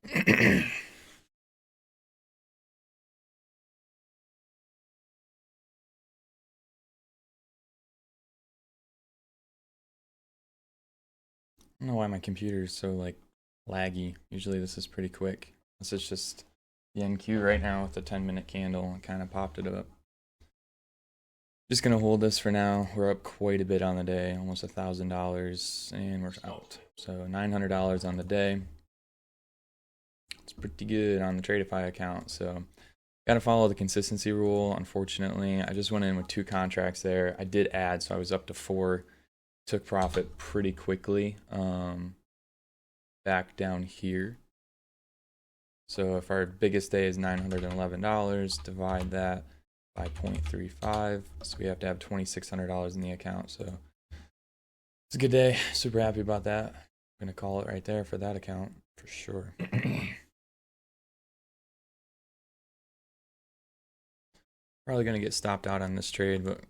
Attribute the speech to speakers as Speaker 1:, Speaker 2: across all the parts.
Speaker 1: I don't know why my computer is so like laggy. Usually this is pretty quick. This is just the NQ right now with the 10-minute candle. I kind of popped it up. Just gonna hold this for now. We're up quite a bit on the day, almost $1,000, and we're out. So $900 on the day. It's pretty good on the Tradeify account. So gotta follow the consistency rule. Unfortunately, I just went in with 2 contracts there. I did add, so I was up to 4. Took profit pretty quickly. Back down here. So if our biggest day is $911, divide that by 0.35. So we have to have $2,600 in the account. So it's a good day. Super happy about that. I'm gonna call it right there for that account for sure. Probably gonna get stopped out on this trade, but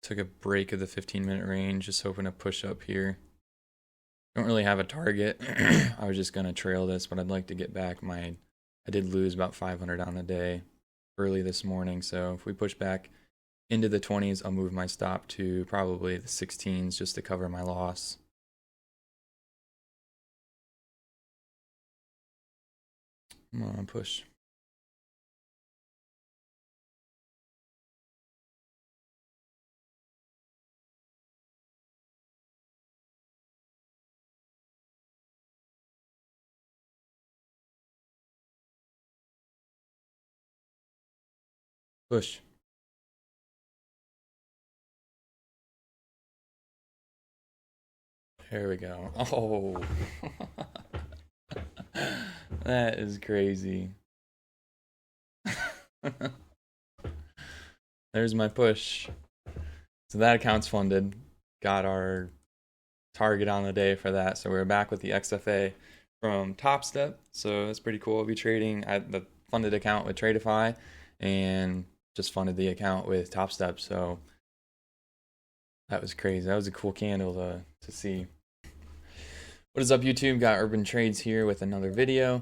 Speaker 1: took a break of the 15-minute range, just hoping to push up here. Don't really have a target. I was just gonna trail this, but I'd like to get back I did lose about 500 on the day early this morning, so if we push back into the 20s, I'll move my stop to probably the 16s just to cover my loss. Come on, push. Push. There we go. Oh. That is crazy. There's my push. So that account's funded. Got our target on the day for that. So we're back with the XFA from TopStep. So that's pretty cool. We'll be trading at the funded account with Tradeify and just funded the account with TopStep. So that was crazy. That was a cool candle to see. What is up, YouTube? Got UrbanTrades here with another video.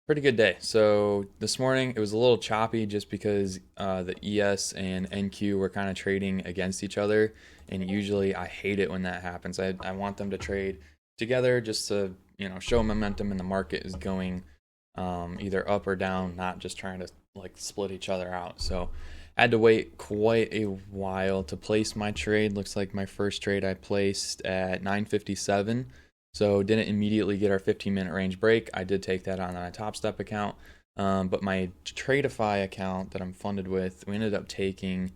Speaker 1: Pretty good day. So this morning it was a little choppy just because the ES and NQ were kind of trading against each other, and usually I hate it when that happens. I want them to trade together just to show momentum in the market is going either up or down, not just trying to like split each other out. So I had to wait quite a while to place my trade. Looks like my first trade I placed at 9:57. So didn't immediately get our 15-minute range break. I did take that on a TopStep account. But my Tradeify account that I'm funded with, we ended up taking,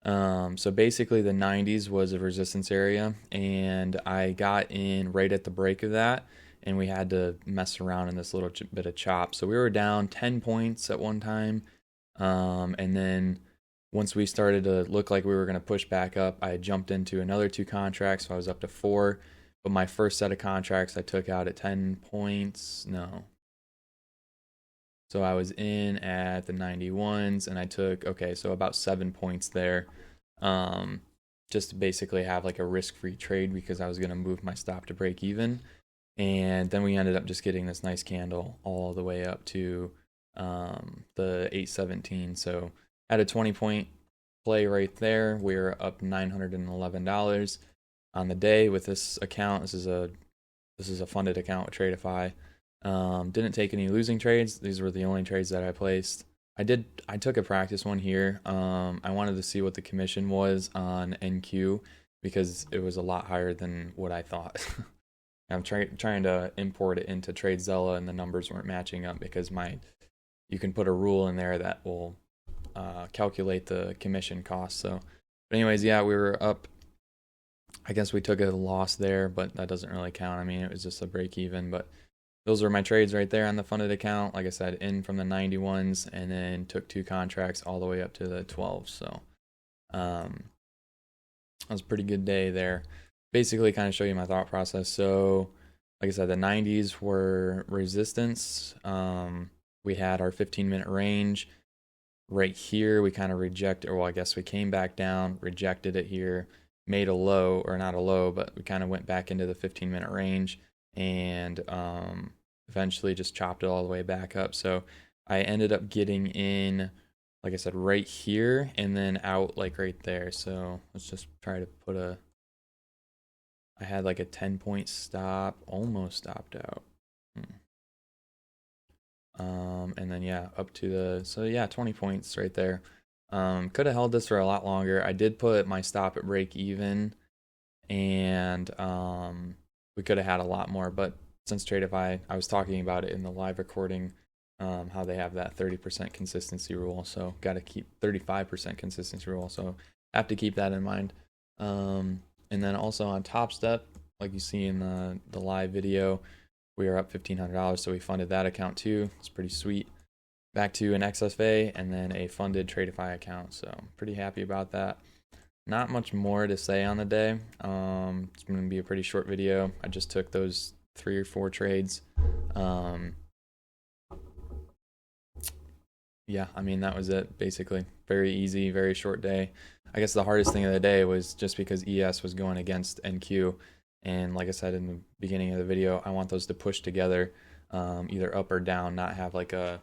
Speaker 1: so basically the 90s was a resistance area, and I got in right at the break of that, and we had to mess around in this little bit of chop. So we were down 10 points at one time, and then once we started to look like we were going to push back up, I jumped into another 2 contracts, so I was up to 4. But my first set of contracts I took out at 10 points. No. So I was in at the 91s, and I took, so about 7 points there. Just to basically have like a risk-free trade because I was going to move my stop to break even. And then we ended up just getting this nice candle all the way up to the 817. So at a 20-point play right there, we're up $911 on the day with this account. This is a funded account with Tradeify. Didn't take any losing trades. These were the only trades that I placed. I took a practice one here. I wanted to see what the commission was on NQ because it was a lot higher than what I thought. I'm trying to import it into TradeZella, and the numbers weren't matching up because you can put a rule in there that will calculate the commission cost. So, but anyways, yeah, we were up. I guess we took a loss there, but that doesn't really count. I mean, it was just a break even, but those were my trades right there on the funded account. Like I said, in from the 91s, and then took 2 contracts all the way up to the 12s. So that was a pretty good day there. Basically kind of show you my thought process. So like I said, the 90s were resistance. We had our 15-minute range right here. We kind of rejected, or well, I guess we came back down, rejected it here, made a low, or not a low, but we kind of went back into the 15-minute range. And eventually just chopped it all the way back up. So I ended up getting in, like I said, right here and then out like right there. So let's just try to put I had like a 10-point stop, almost stopped out. And then yeah, up to so yeah, 20 points right there. Could have held this for a lot longer. I did put my stop at break even, and we could have had a lot more, but since Tradeify, I was talking about it in the live recording, how they have that 30% consistency rule. So got to keep 35% consistency rule. So have to keep that in mind. And then also on TopStep, like you see in the live video, we are up $1,500. So we funded that account too. It's pretty sweet. Back to an XFA and then a funded Tradeify account. So pretty happy about that. Not much more to say on the day. It's going to be a pretty short video. I just took those 3 or 4 trades. Yeah, I mean, that was it, basically. Very easy, very short day. I guess the hardest thing of the day was just because ES was going against NQ. And like I said in the beginning of the video, I want those to push together, either up or down, not have like a,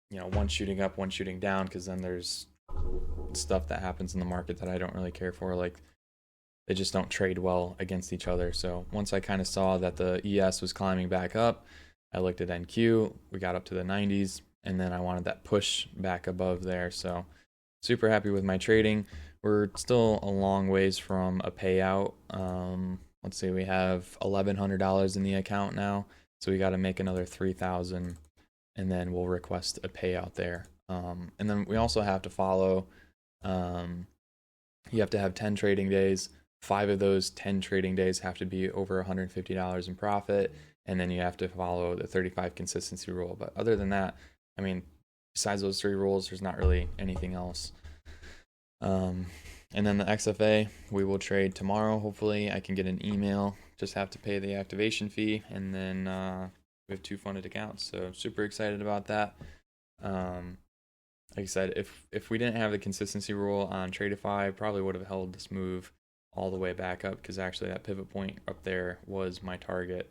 Speaker 1: one shooting up, one shooting down, because then there's stuff that happens in the market that I don't really care for. Like, they just don't trade well against each other. So once I kind of saw that the ES was climbing back up, I looked at NQ, we got up to the 90s, and then I wanted that push back above there. So super happy with my trading. We're still a long ways from a payout. Let's see, we have $1,100 in the account now, so we got to make another $3,000, and then we'll request a payout there. And then we also have to follow, you have to have 10 trading days. 5 of those 10 trading days have to be over $150 in profit, and then you have to follow the 35 consistency rule. But other than that, I mean, besides those 3 rules, there's not really anything else. And then the XFA, we will trade tomorrow. Hopefully I can get an email, just have to pay the activation fee, and then we have 2 funded accounts. So super excited about that. Like I said, if we didn't have the consistency rule on Tradeify, I probably would have held this move all the way back up, because actually that pivot point up there was my target.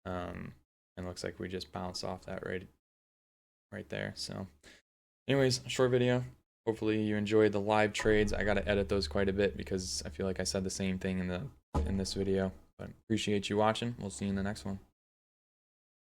Speaker 1: And looks like we just bounced off that right there. So anyways, short video. Hopefully you enjoyed the live trades. I got to edit those quite a bit because I feel like I said the same thing in this video. But appreciate you watching. We'll see you in the next one.